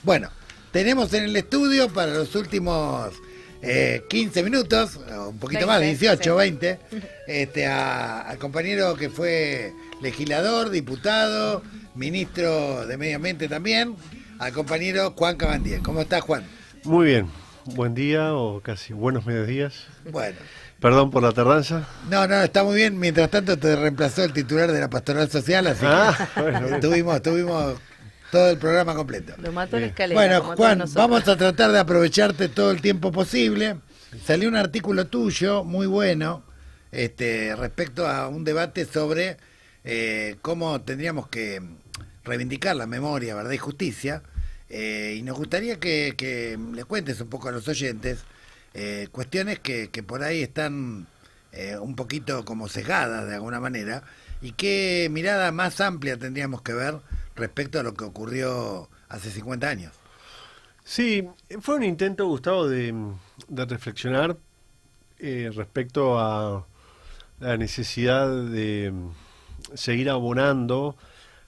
Bueno, tenemos en el estudio para los últimos 15 minutos, un poquito 20, más, 18, sí. 20, al compañero que fue legislador, diputado, ministro de Medio Ambiente también, al compañero Juan Cabandier. ¿Cómo estás, Juan? Muy bien, buen día o casi buenos mediodías. Bueno. Perdón por la tardanza. No, está muy bien. Mientras tanto te reemplazó el titular de la Pastoral Social, así que bueno, tuvimos todo el programa completo. Lo mató la escalera. Bueno, como Juan, todos nosotros. vamos a tratar de aprovecharte todo el tiempo posible. Salió un artículo tuyo muy bueno respecto a un debate sobre cómo tendríamos que reivindicar la memoria, verdad y justicia. Y nos gustaría que le cuentes un poco a los oyentes cuestiones que por ahí están un poquito como sesgadas de alguna manera, y qué mirada más amplia tendríamos que ver respecto a lo que ocurrió hace 50 años. sí, fue un intento, Gustavo, de reflexionar respecto a la necesidad de seguir abonando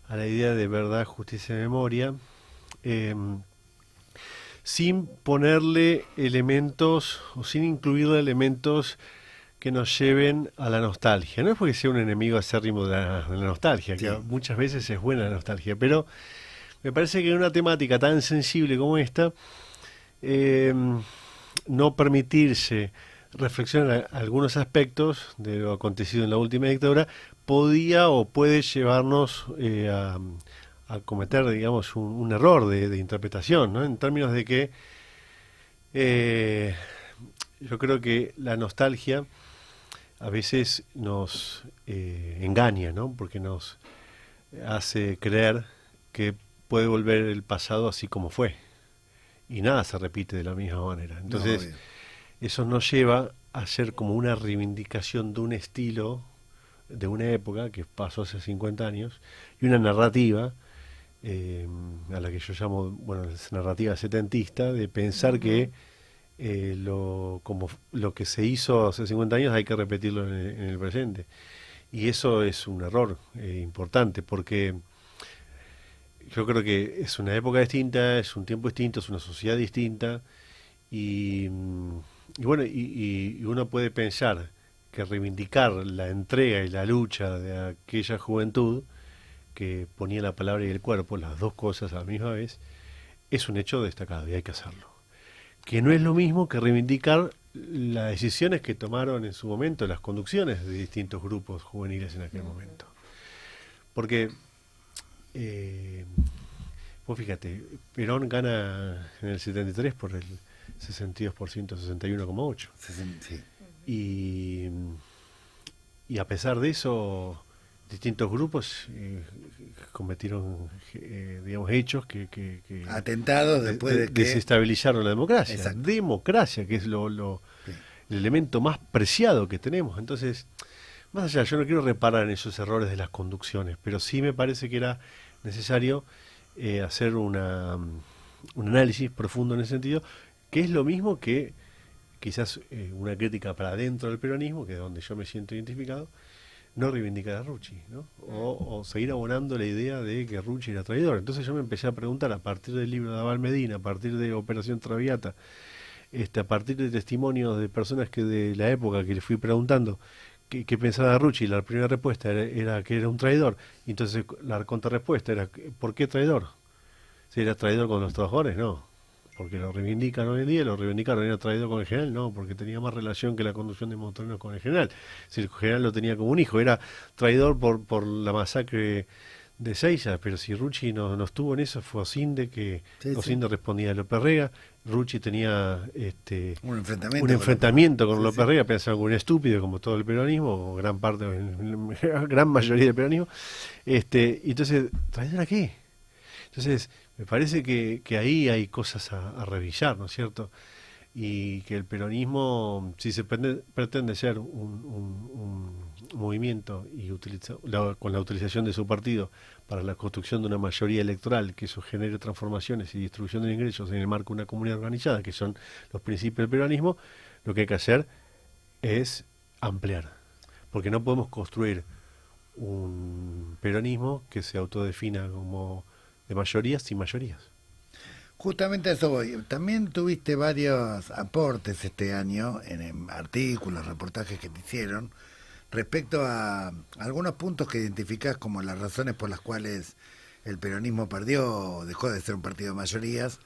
a la idea de verdad, justicia y memoria, sin ponerle elementos o sin incluirle elementos que nos lleven a la nostalgia. No es porque sea un enemigo acérrimo de la nostalgia, Sí. que muchas veces es buena la nostalgia, pero me parece que en una temática tan sensible como esta, no permitirse reflexionar algunos aspectos de lo acontecido en la última dictadura podía o puede llevarnos a cometer, digamos, un error de interpretación, ¿no? En términos de que yo creo que la nostalgia a veces nos engaña, ¿no? Porque nos hace creer que puede volver el pasado así como fue. Y nada se repite de la misma manera. Entonces, No, eso nos lleva a ser como una reivindicación de un estilo, de una época que pasó hace 50 años, y una narrativa, a la que yo llamo, bueno, es narrativa setentista, de pensar que lo que se hizo hace 50 años hay que repetirlo en el presente. Y eso es un error importante, porque yo creo que es una época distinta, es un tiempo distinto, es una sociedad distinta, y bueno, y uno puede pensar que reivindicar la entrega y la lucha de aquella juventud que ponía la palabra y el cuerpo, las dos cosas a la misma vez, es un hecho destacado y hay que hacerlo. Que no es lo mismo que reivindicar las decisiones que tomaron en su momento las conducciones de distintos grupos juveniles en aquel momento. Porque, vos fíjate, Perón gana en el 73 por el 62%, 61,8%. sí. Y a pesar de eso, distintos grupos cometieron digamos, hechos que Atentados después de que... desestabilizaron la democracia. Exacto. Democracia, que es Sí. el elemento más preciado que tenemos. Entonces, más allá, yo no quiero reparar en esos errores de las conducciones, pero sí me parece que era necesario hacer un análisis profundo en ese sentido, que es lo mismo que quizás una crítica para dentro del peronismo, que es donde yo me siento identificado, no reivindicar a Rucci, ¿no? O seguir abonando la idea de que Rucci era traidor. Entonces yo me empecé a preguntar, a partir del libro de Abal Medina, a partir de Operación Traviata, a partir de testimonios de personas que de la época que le fui preguntando qué pensaba de Rucci, la primera respuesta era que era un traidor. Y entonces la contrarrespuesta era, ¿por qué traidor? ¿Si era traidor con los trabajadores? No. Porque lo reivindican hoy en día, lo reivindicaron, era traidor con el general, no, porque tenía más relación que la conducción de Montoneros con el general. Si el general lo tenía como un hijo, era traidor por la masacre de Seiza, pero si Rucci no estuvo en eso, fue Osinde, que Sí, Osinde respondía a López Rega, Rucci tenía un un enfrentamiento con Sí, López sí. Rega, pensaba que un estúpido, como todo el peronismo, o gran parte, gran mayoría del peronismo, y entonces, ¿traidor a qué? Entonces, me parece que ahí hay cosas a revisar, ¿no es cierto? Y que el peronismo, si se pretende ser un movimiento y con la utilización de su partido para la construcción de una mayoría electoral, que eso genere transformaciones y distribución de ingresos en el marco de una comunidad organizada, que son los principios del peronismo, lo que hay que hacer es ampliar. Porque no podemos construir un peronismo que se autodefina como de mayorías sin mayorías. Justamente a eso voy. También tuviste varios aportes este año en artículos, reportajes que te hicieron respecto a algunos puntos que identificás como las razones por las cuales el peronismo perdió o dejó de ser un partido de mayorías.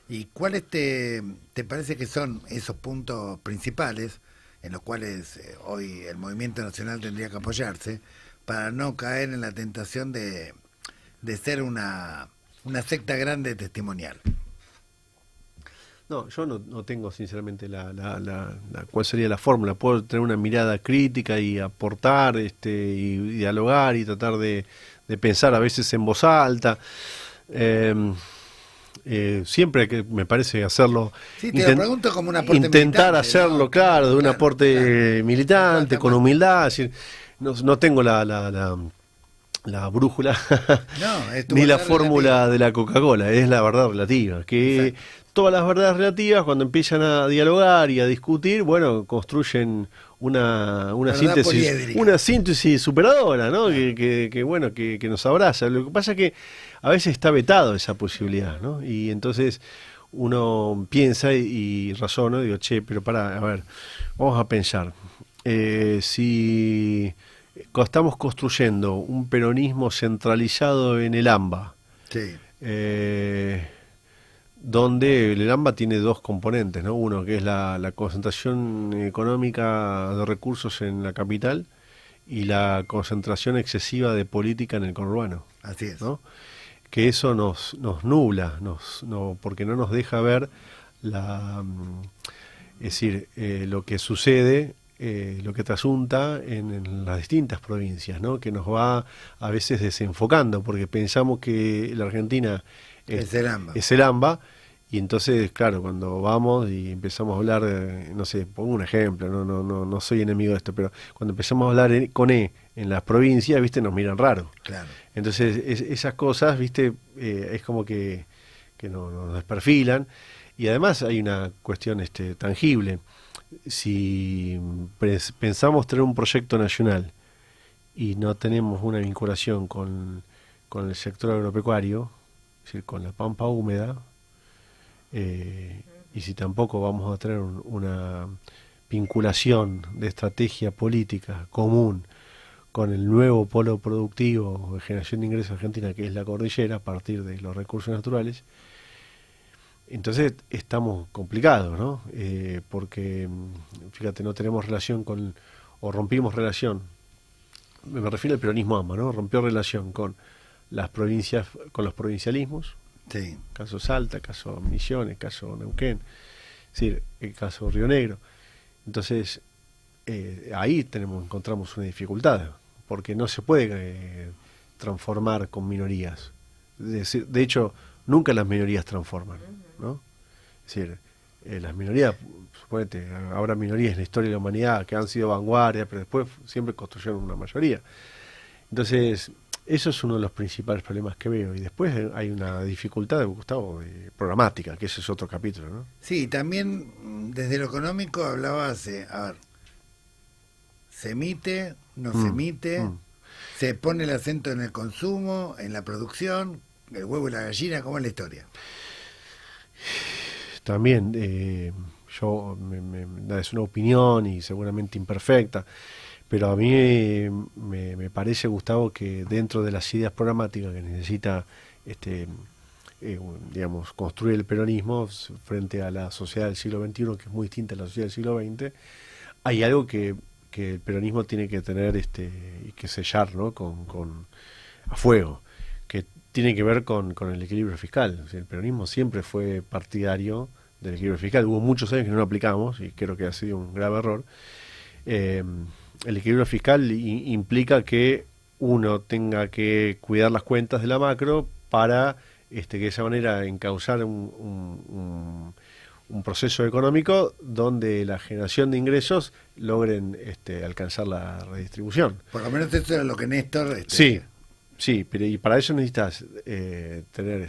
¿Y cuáles te parece que son esos puntos principales en los cuales hoy el movimiento nacional tendría que apoyarse para no caer en la tentación de ser una secta grande testimonial? No, yo no tengo sinceramente cuál sería la fórmula. Puedo tener una mirada crítica y aportar, y dialogar y tratar de pensar a veces en voz alta. Siempre que me parece hacerlo, Sí, te lo pregunto como un aporte intentar militante, hacerlo, ¿no? claro, de un Claro, aporte claro. militante, con Más. humildad. Es decir, no tengo la brújula No, es tu ni la verdad fórmula relativa. de la Coca-Cola, es la verdad relativa. Que Exacto. todas las verdades relativas, cuando empiezan a dialogar y a discutir, bueno, construyen Verdad poliédrica. una síntesis superadora, ¿no? Claro. Bueno, que nos abraza. Lo que pasa es que a veces está vetado esa posibilidad, ¿no? Y entonces uno piensa y razona, digo, che, pero pará, a ver, vamos a pensar. Si estamos construyendo un peronismo centralizado en el AMBA, Sí, eh, donde el AMBA tiene dos componentes, ¿no? Uno que es la concentración económica de recursos en la capital y la concentración excesiva de política en el conurbano, así es. ¿no? Que eso nos nubla, porque no nos deja ver es decir, lo que sucede, lo que trasunta en las distintas provincias, ¿no? Que nos va a veces desenfocando, porque pensamos que la Argentina Es el AMBA. es el AMBA, y entonces, claro, cuando vamos y empezamos a hablar, no sé, pongo un ejemplo, no soy enemigo de esto, pero cuando empezamos a hablar con en las provincias, viste, nos miran raro. Claro. Entonces, esas cosas, viste, es como que nos desperfilan, y además hay una cuestión tangible. Si pensamos tener un proyecto nacional y no tenemos una vinculación con el sector agropecuario, es decir, con la pampa húmeda, y si tampoco vamos a tener una vinculación de estrategia política común con el nuevo polo productivo de generación de ingresos argentina, que es la cordillera, a partir de los recursos naturales, entonces estamos complicados, ¿no? Porque, fíjate, no tenemos relación o rompimos relación, me refiero al peronismo AMBA, ¿no? Rompió relación con las provincias, con los provincialismos, Sí. caso Salta, caso Misiones, caso Neuquén, es decir, el caso Río Negro. Entonces, ahí encontramos una dificultad, porque no se puede transformar con minorías. De hecho, nunca las minorías transforman, ¿no? Es decir, las minorías, suponete, habrá minorías en la historia de la humanidad que han sido vanguardia, pero después siempre construyeron una mayoría. Entonces, eso es uno de los principales problemas que veo. Y después hay una dificultad, Gustavo, programática, que ese es otro capítulo, ¿no? Sí, también desde lo económico hablabas, a ver, se emite, no se emite, se pone el acento en el consumo, en la producción, el huevo y la gallina, ¿cómo es la historia? También, es una opinión y seguramente imperfecta, pero a mí me parece, Gustavo, que dentro de las ideas programáticas que necesita digamos, construir el peronismo frente a la sociedad del siglo XXI, que es muy distinta a la sociedad del siglo XX, hay algo que el peronismo tiene que tener y que sellar, ¿no? A fuego, que tiene que ver con el equilibrio fiscal. O sea, el peronismo siempre fue partidario del equilibrio fiscal. Hubo muchos años que no lo aplicamos y creo que ha sido un grave error. El equilibrio fiscal implica que uno tenga que cuidar las cuentas de la macro para que de esa manera encauzar un proceso económico donde la generación de ingresos logren alcanzar la redistribución. Por lo menos eso era lo que Néstor... Sí, pero y para eso necesitas tener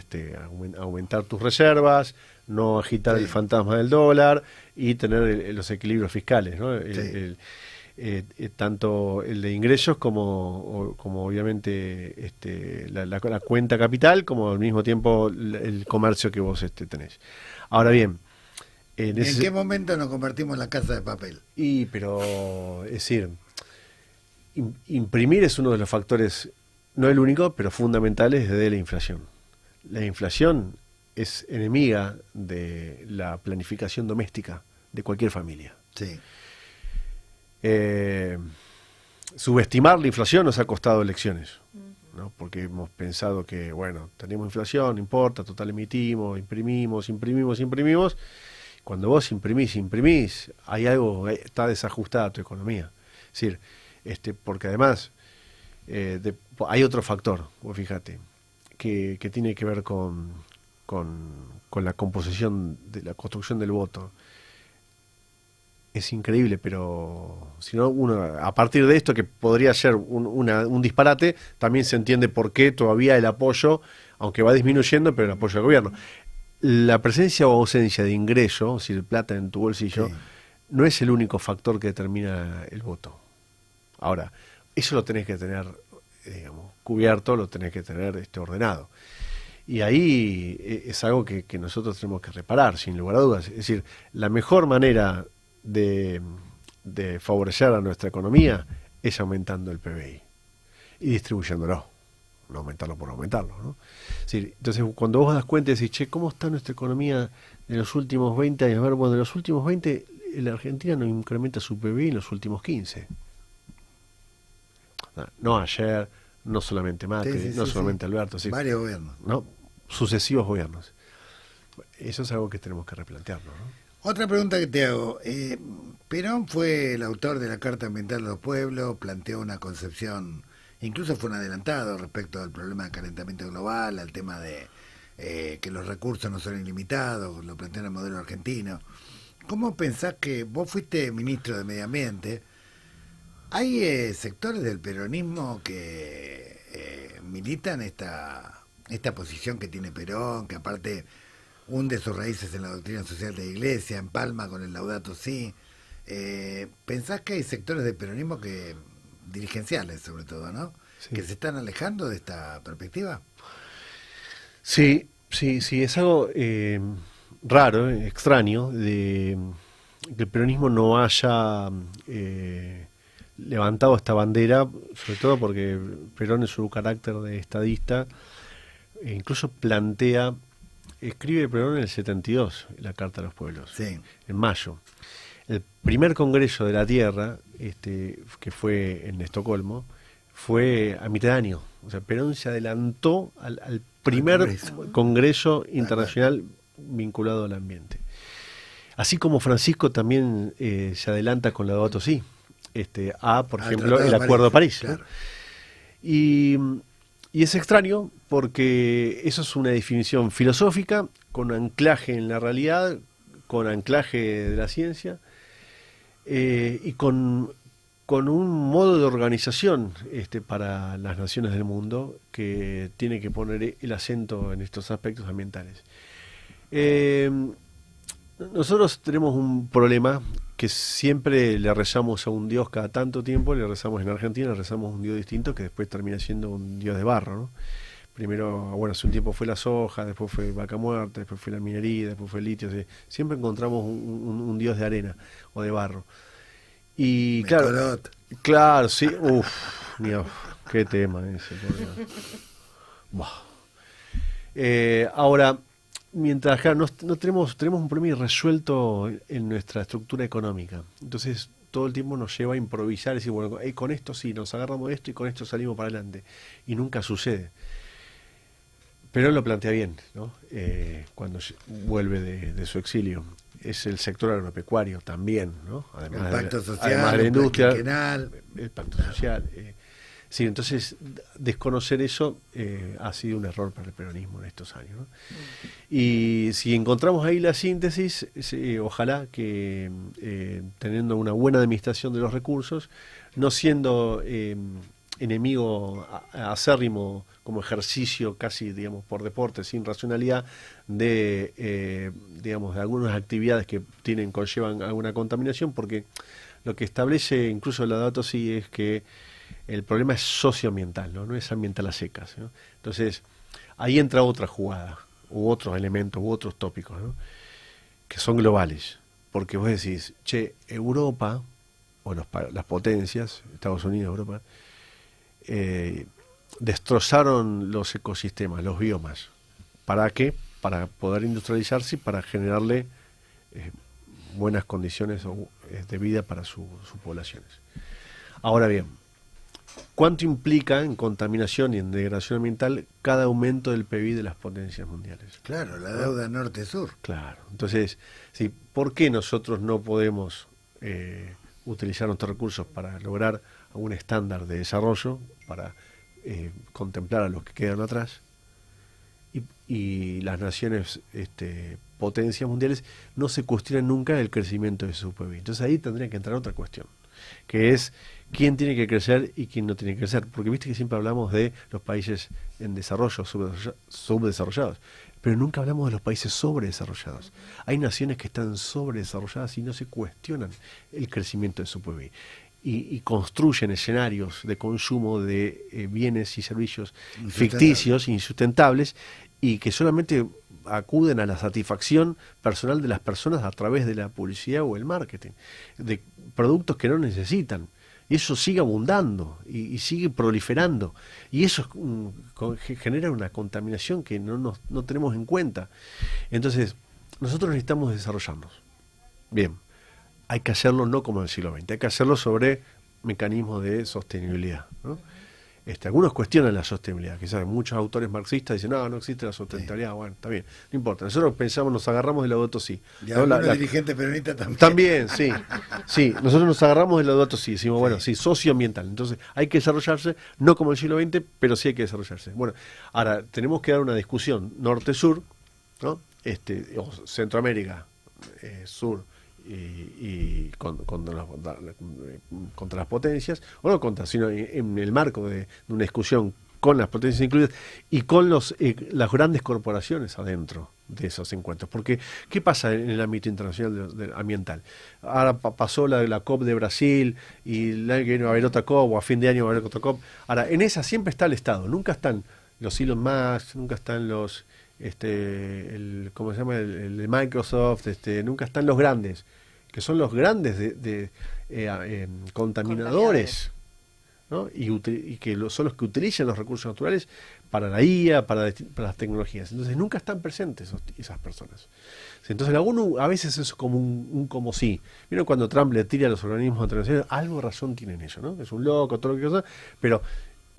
aumentar tus reservas, no agitar el fantasma del dólar y tener los equilibrios fiscales, ¿no? tanto el de ingresos como obviamente la cuenta capital, como al mismo tiempo el comercio que vos tenés. Ahora bien, ¿En qué momento nos convertimos en la casa de papel? Pero, es decir, imprimir es uno de los factores, no el único, pero fundamentales de la inflación. La inflación es enemiga de la planificación doméstica de cualquier familia. Sí. Subestimar la inflación nos ha costado elecciones, ¿no? Porque hemos pensado que, bueno, tenemos inflación, no importa, total emitimos, imprimimos. Cuando vos imprimís, hay algo, está desajustada tu economía. Es decir, porque además hay otro factor, vos fíjate, que tiene que ver con la composición, de la construcción del voto. Es increíble, pero si no, uno, a partir de esto, que podría ser un disparate, también se entiende por qué todavía el apoyo, aunque va disminuyendo, pero el apoyo al gobierno. La presencia o ausencia de ingreso, si el plata en tu bolsillo, sí, no es el único factor que determina el voto. Ahora, eso lo tenés que tener, digamos, cubierto, lo tenés que tener ordenado. Y ahí es algo que nosotros tenemos que reparar, sin lugar a dudas. Es decir, la mejor manera de favorecer a nuestra economía es aumentando el PBI y distribuyéndolo, no aumentarlo por aumentarlo, ¿no? Es decir, entonces, cuando vos das cuenta y decís, che, ¿cómo está nuestra economía en los últimos 20 años? A ver, bueno, de los últimos 20, la Argentina no incrementa su PBI en los últimos 15. No ayer, no solamente Macri, no solamente Alberto. Sí, varios gobiernos. ¿No? Sucesivos gobiernos. Eso es algo que tenemos que replantearlo, ¿no? Otra pregunta que te hago. Perón fue el autor de la Carta Ambiental de los Pueblos, planteó una concepción, incluso fue un adelantado respecto al problema del calentamiento global, al tema de que los recursos no son ilimitados, lo planteó en el modelo argentino. ¿Cómo pensás que vos fuiste ministro de Medio Ambiente? ¿Hay sectores del peronismo que militan esta posición que tiene Perón, que aparte hunde sus raíces en la doctrina social de la Iglesia, empalma con el Laudato Si? ¿Pensás que hay sectores del peronismo dirigenciales sobre todo, ¿no? Sí, que se están alejando de esta perspectiva? Sí, es algo raro, extraño, de que el peronismo no haya levantado esta bandera, sobre todo porque Perón en su carácter de estadista incluso escribe Perón en el 72 la Carta a los Pueblos, sí, en mayo. El primer Congreso de la Tierra, que fue en Estocolmo, fue a mitad de año. O sea, Perón se adelantó al primer Congreso Internacional vinculado al ambiente. Así como Francisco también se adelanta con la Laudato Si, por ejemplo, el Acuerdo de París. Claro. ¿No? Y es extraño porque eso es una definición filosófica con anclaje en la realidad, con anclaje de la ciencia y con un modo de organización para las naciones del mundo que tiene que poner el acento en estos aspectos ambientales. Nosotros tenemos un problema que siempre le rezamos a un dios cada tanto tiempo, le rezamos en Argentina, le rezamos a un dios distinto que después termina siendo un dios de barro, ¿no? Primero, bueno, hace un tiempo fue la soja, después fue vaca muerta, después fue la minería, después fue el litio. Siempre encontramos un dios de arena o de barro. Y claro, sí, Dios, qué tema ese. Ahora, mientras claro, no tenemos un problema irresuelto en nuestra estructura económica. Entonces, todo el tiempo nos lleva a improvisar y decir, bueno, con esto sí, nos agarramos de esto y con esto salimos para adelante. Y nunca sucede. Pero él lo plantea bien, ¿no? Cuando vuelve de su exilio. Es el sector agropecuario también, ¿no? Además el pacto social, además de la industria, el pacto social. Sí, entonces desconocer eso ha sido un error para el peronismo en estos años, ¿no? Y si encontramos ahí la síntesis, ojalá que teniendo una buena administración de los recursos, no siendo enemigo acérrimo como ejercicio casi, digamos, por deporte, sin racionalidad, digamos, de algunas actividades que conllevan alguna contaminación, porque lo que establece incluso la Laudato Si es que el problema es socioambiental, no es ambiental a secas, ¿no? Entonces, ahí entra otra jugada, u otros elementos, u otros tópicos, ¿no? Que son globales. Porque vos decís, che, Europa, o las potencias, Estados Unidos, Europa, destrozaron los ecosistemas, los biomas. ¿Para qué? Para poder industrializarse y para generarle buenas condiciones de vida para sus poblaciones. Ahora bien, ¿cuánto implica en contaminación y en degradación ambiental cada aumento del PBI de las potencias mundiales? Claro, la deuda norte-sur. Claro. Entonces, sí, ¿por qué nosotros no podemos utilizar nuestros recursos para lograr un estándar de desarrollo, para contemplar a los que quedan atrás? Y las naciones potencias mundiales no se cuestionan nunca el crecimiento de su PIB. Entonces ahí tendría que entrar otra cuestión, que es quién tiene que crecer y quién no tiene que crecer. Porque viste que siempre hablamos de los países en desarrollo, subdesarrollados, pero nunca hablamos de los países sobredesarrollados. Hay naciones que están sobredesarrolladas y no se cuestionan el crecimiento de su PIB. Y construyen escenarios de consumo de bienes y servicios ficticios, insustentables, y que solamente acuden a la satisfacción personal de las personas a través de la publicidad o el marketing, de productos que no necesitan. Y eso sigue abundando y sigue proliferando. Y eso genera una contaminación que no tenemos en cuenta. Entonces, nosotros necesitamos desarrollarnos. Bien, hay que hacerlo no como en el siglo XX, hay que hacerlo sobre mecanismos de sostenibilidad, ¿no? Algunos cuestionan la sostenibilidad, quizás muchos autores marxistas dicen, no existe la sostenibilidad, sí. Bueno, está bien, no importa, nosotros pensamos, nos agarramos de la Laudato Si. Y algunos dirigentes peronistas también. También, sí, sí, nosotros nos agarramos de la Laudato Si, decimos, bueno, sí, socioambiental, entonces hay que desarrollarse, no como en el siglo XX, pero sí hay que desarrollarse. Bueno, ahora, tenemos que dar una discusión norte-sur, ¿no? O Centroamérica, sur, y contra las potencias, o no contra, sino en el marco de una discusión con las potencias incluidas y con las grandes corporaciones adentro de esos encuentros. Porque, ¿qué pasa en el ámbito internacional ambiental? Ahora pasó la COP de Brasil y el año que viene va a haber otra COP, o a fin de año va a haber otra COP. Ahora, en esa siempre está el Estado, nunca están los Elon Musk, nunca están los ¿cómo se llama? El de Microsoft, nunca están los grandes, que son los grandes contaminadores, ¿no? Y que son los que utilizan los recursos naturales para la IA, para las tecnologías. Entonces nunca están presentes esas personas. Entonces la ONU a veces es como un como si. ¿Vieron cuando Trump le tira a los organismos internacionales? Algo de razón tienen ellos, ¿no? Es un loco, todo lo que cosa, pero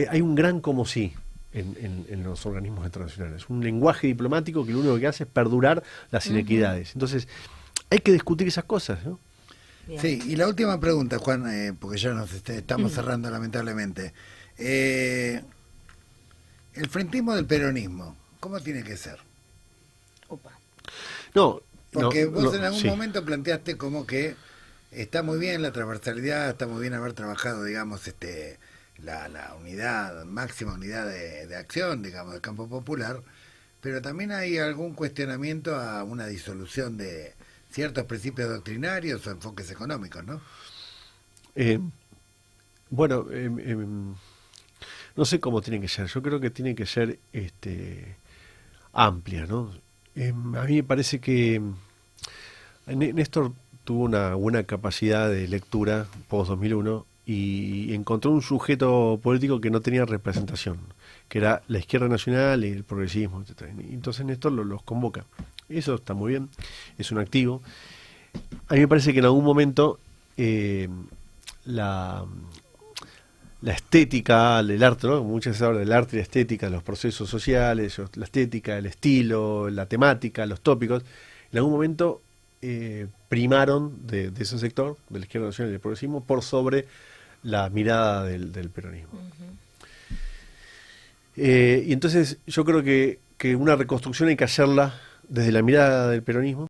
hay un gran como si en los organismos internacionales. Un lenguaje diplomático que lo único que hace es perdurar las inequidades. Entonces, hay que discutir esas cosas, ¿no? Bien. Sí, y la última pregunta, Juan, porque ya nos estamos cerrando lamentablemente. El frentismo del peronismo, ¿cómo tiene que ser? Opa. No, porque vos en algún momento planteaste como que está muy bien la transversalidad, está muy bien haber trabajado, digamos, la unidad, máxima unidad de acción, digamos, del campo popular, pero también hay algún cuestionamiento a una disolución de ciertos principios doctrinarios o enfoques económicos, ¿no? Bueno, no sé cómo tiene que ser, yo creo que tiene que ser amplia, ¿no? A mí me parece que Néstor tuvo una buena capacidad de lectura post-2001 y encontró un sujeto político que no tenía representación, que era la izquierda nacional y el progresismo, etc. Entonces Néstor los convoca. Eso está muy bien, es un activo. A mí me parece que en algún momento la estética, el arte, ¿no? Muchas veces se habla del arte y la estética, los procesos sociales, la estética, el estilo, la temática, los tópicos, en algún momento primaron de ese sector, de la izquierda nacional y del progresismo, por sobre la mirada del peronismo. Y entonces yo creo que una reconstrucción hay que hacerla desde la mirada del peronismo,